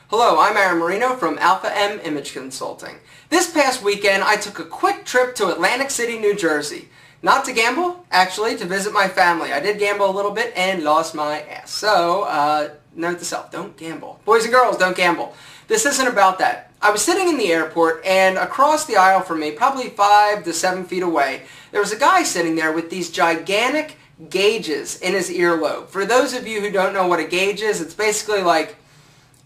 Hello, I'm Aaron Marino from Alpha M Image Consulting. This past weekend, I took a quick trip to Atlantic City, New Jersey. Not to gamble, actually, to visit my family. I did gamble a little bit and lost my ass. So, note to self, don't gamble. Boys and girls, don't gamble. This isn't about that. I was sitting in the airport, and across the aisle from me, probably 5 to 7 feet away, there was a guy sitting there with these gigantic gauges in his earlobe. For those of you who don't know what a gauge is, it's basically like,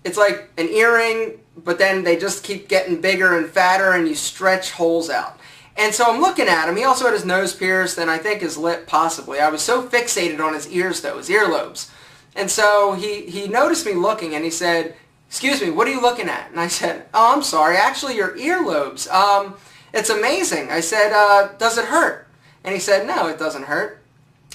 it's like an earring, but then they just keep getting bigger and fatter and you stretch holes out. And so I'm looking at him. He also had his nose pierced and I think his lip possibly. I was so fixated on his ears though, his earlobes. And so he noticed me looking and he said, "Excuse me, what are you looking at?" And I said, "Oh, I'm sorry, actually your earlobes. It's amazing." I said, "Does it hurt?" And he said, "No, it doesn't hurt."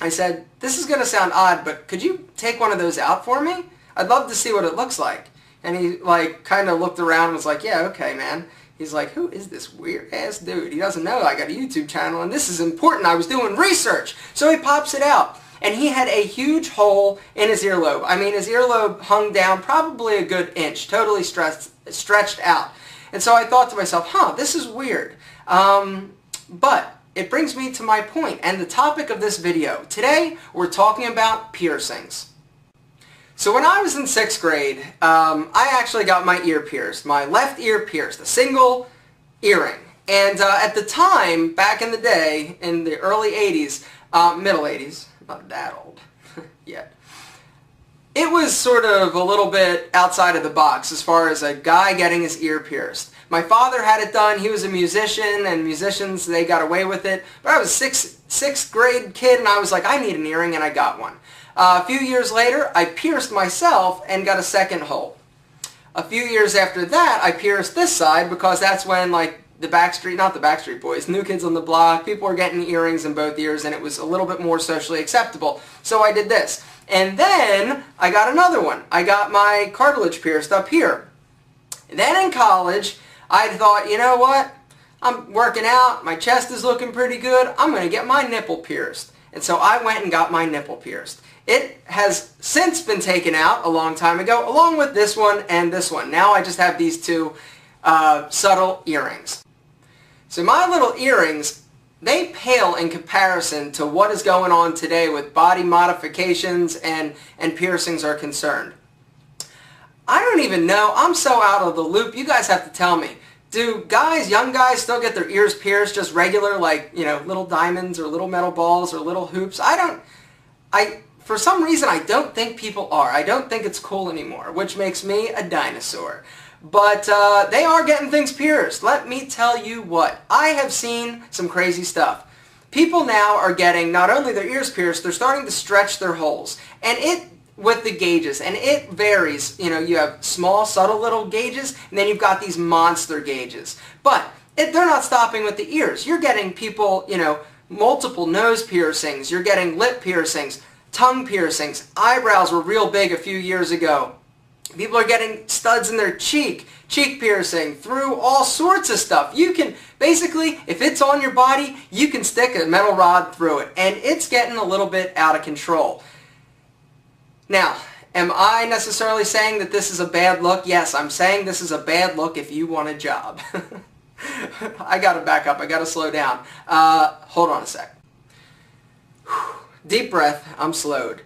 I said, "This is going to sound odd, but could you take one of those out for me? I'd love to see what it looks like." And he kind of looked around and was like, "Yeah, okay, man." He's like, "Who is this weird ass dude? He doesn't know I got a YouTube channel and this is important. I was doing research." So he pops it out. And he had a huge hole in his earlobe. I mean, his earlobe hung down probably a good inch, totally stretched out. And so I thought to myself, this is weird. But it brings me to my point and the topic of this video. Today, we're talking about piercings. So when I was in 6th grade, I actually got my ear pierced, my left ear pierced, a single earring. And at the time, back in the day, in the early 80s, middle 80s, not that old yet, it was sort of a little bit outside of the box as far as a guy getting his ear pierced. My father had it done. He was a musician, and musicians, they got away with it. But I was a 6th grade kid, and I was like, I need an earring, and I got one. A few years later, I pierced myself and got a second hole. A few years after that, I pierced this side because that's when, like, the Backstreet, not the Backstreet Boys, New Kids on the Block, people were getting earrings in both ears, and it was a little bit more socially acceptable. So I did this. And then I got another one. I got my cartilage pierced up here. Then in college, I thought, you know what? I'm working out, my chest is looking pretty good, I'm going to get my nipple pierced. And so I went and got my nipple pierced. It has since been taken out a long time ago, along with this one and this one. Now I just have these two subtle earrings. So my little earrings, they pale in comparison to what is going on today with body modifications and piercings are concerned. I don't even know. I'm so out of the loop. You guys have to tell me. Do guys, young guys, still get their ears pierced just regular, like, you know, little diamonds or little metal balls or little hoops? For some reason, I don't think people are. I don't think it's cool anymore, which makes me a dinosaur. But they are getting things pierced. Let me tell you what. I have seen some crazy stuff. People now are getting not only their ears pierced, they're starting to stretch their holes. And it, with the gauges, and it varies. You know, you have small, subtle little gauges, and then you've got these monster gauges. But they're not stopping with the ears. You're getting people, you know, multiple nose piercings. You're getting lip piercings, tongue piercings. Eyebrows were real big a few years ago. People are getting studs in their cheek piercing, through all sorts of stuff. You can, basically, if it's on your body, you can stick a metal rod through it. And it's getting a little bit out of control. Now, am I necessarily saying that this is a bad look? Yes, I'm saying this is a bad look if you want a job. I gotta back up. I gotta slow down. Hold on a sec. Deep breath. I'm slowed.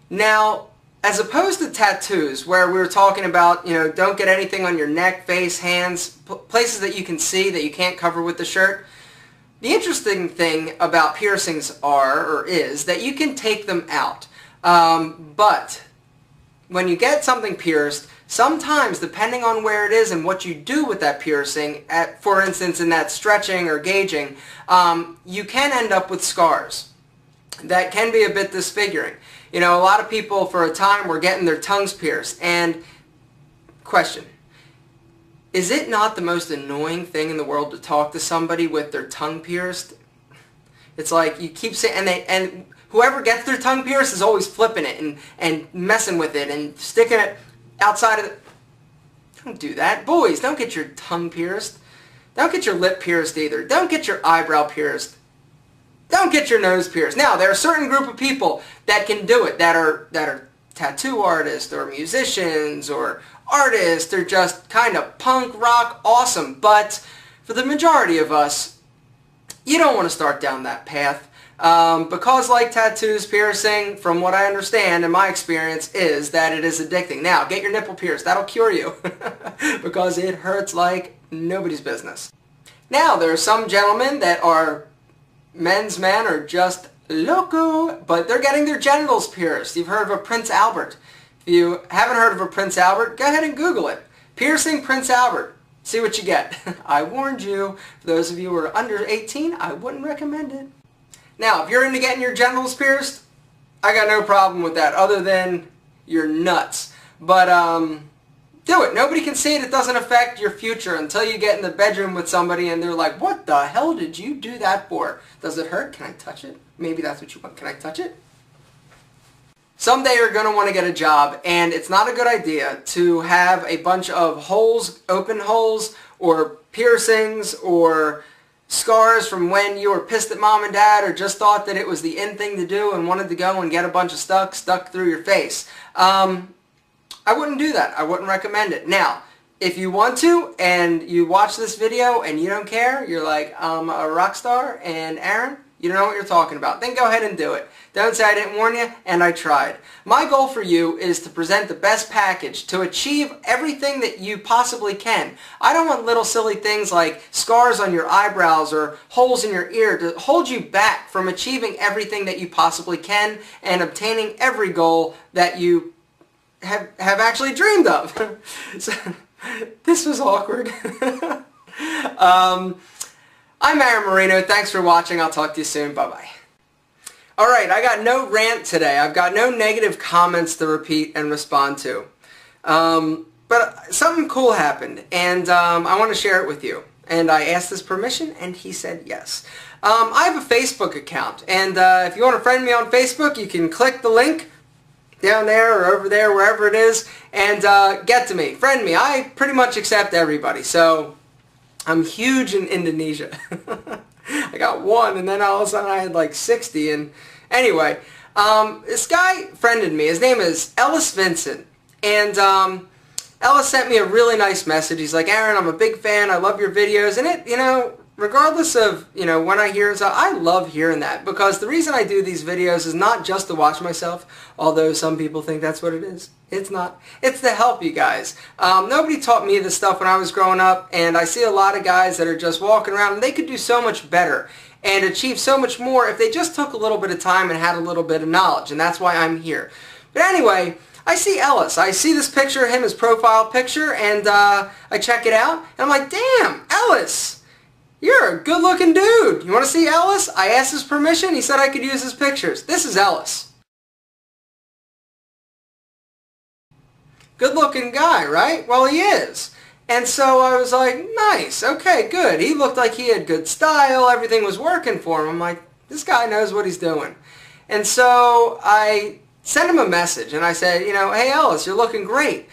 Now, as opposed to tattoos, where we were talking about, you know, don't get anything on your neck, face, hands, places that you can see that you can't cover with the shirt. The interesting thing about piercings is that you can take them out. But when you get something pierced, sometimes, depending on where it is and what you do with that piercing, for instance, in that stretching or gauging, you can end up with scars. That can be a bit disfiguring. You know, a lot of people for a time were getting their tongues pierced. And, question, is it not the most annoying thing in the world to talk to somebody with their tongue pierced? It's like you keep saying, and whoever gets their tongue pierced is always flipping it and messing with it and sticking it outside of the... Don't do that. Boys, don't get your tongue pierced. Don't get your lip pierced either. Don't get your eyebrow pierced. Don't get your nose pierced. Now, there are a certain group of people that can do it, that are tattoo artists or musicians or artists. They're just kind of punk rock awesome. But for the majority of us, you don't want to start down that path. Because like tattoos, piercing, from what I understand and my experience, is that it is addicting. Now, get your nipple pierced. That'll cure you. Because it hurts like nobody's business. Now, there are some gentlemen that are men's men are just loco, but they're getting their genitals pierced. You've heard of a Prince Albert. If you haven't heard of a Prince Albert, go ahead and Google it. Piercing Prince Albert. See what you get. I warned you. For those of you who are under 18, I wouldn't recommend it. Now, if you're into getting your genitals pierced, I got no problem with that, other than you're nuts. But, do it. Nobody can see it. It doesn't affect your future until you get in the bedroom with somebody and they're like, what the hell did you do that for? Does it hurt? Can I touch it? Maybe that's what you want. Can I touch it? Someday you're going to want to get a job, and it's not a good idea to have a bunch of holes, open holes, or piercings, or scars from when you were pissed at mom and dad, or just thought that it was the in thing to do and wanted to go and get a bunch of stuck through your face. I wouldn't do that. I wouldn't recommend it. Now, if you want to, and you watch this video and you don't care, you're like, I'm a rock star, and Aaron, you don't know what you're talking about, then go ahead and do it. Don't say I didn't warn you, and I tried. My goal for you is to present the best package, to achieve everything that you possibly can. I don't want little silly things like scars on your eyebrows or holes in your ear to hold you back from achieving everything that you possibly can and obtaining every goal that you have actually dreamed of. So, this was awkward. I'm Aaron Marino. Thanks for watching. I'll talk to you soon. Bye-bye. Alright, I got no rant today. I've got no negative comments to repeat and respond to. But something cool happened, and I want to share it with you. And I asked his permission, and he said yes. I have a Facebook account, and if you want to friend me on Facebook, you can click the link down there or over there, wherever it is, and get to me. Friend me. I pretty much accept everybody, so I'm huge in Indonesia. I got one, and then all of a sudden I had like 60, and anyway, this guy friended me. His name is Ellis Vincent, and Ellis sent me a really nice message. He's like, Aaron, I'm a big fan. I love your videos, and it, regardless of, when I hear it, I love hearing that, because the reason I do these videos is not just to watch myself, although some people think that's what it is. It's not. It's to help you guys. Nobody taught me this stuff when I was growing up, and I see a lot of guys that are just walking around, and they could do so much better and achieve so much more if they just took a little bit of time and had a little bit of knowledge, and that's why I'm here. But anyway, I see Ellis. I see this picture of him, his profile picture, and I check it out, and I'm like, damn, Ellis! You're a good-looking dude. You want to see Ellis? I asked his permission. He said I could use his pictures. This is Ellis. Good-looking guy, right? Well, he is. And so I was like, nice. Okay, good. He looked like he had good style. Everything was working for him. I'm like, this guy knows what he's doing. And so I sent him a message, and I said, hey, Ellis, you're looking great.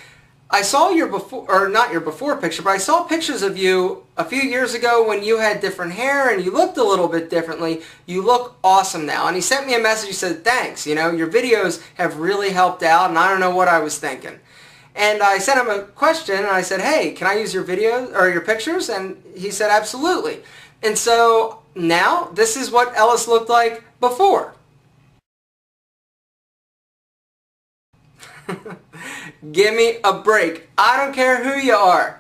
I saw your before, or not your before picture, but I saw pictures of you a few years ago when you had different hair and you looked a little bit differently. You look awesome now. And he sent me a message. He said, thanks. Your videos have really helped out, and I don't know what I was thinking. And I sent him a question, and I said, hey, can I use your videos or your pictures? And he said, absolutely. And so now this is what Ellis looked like before. Give me a break. I don't care who you are.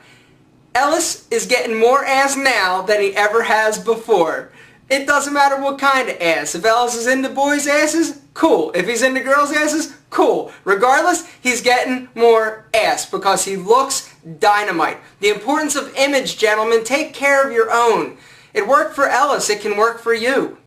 Ellis is getting more ass now than he ever has before. It doesn't matter what kind of ass. If Ellis is into boys' asses, cool. If he's into girls' asses, cool. Regardless, he's getting more ass because he looks dynamite. The importance of image, gentlemen. Take care of your own. It worked for Ellis. It can work for you.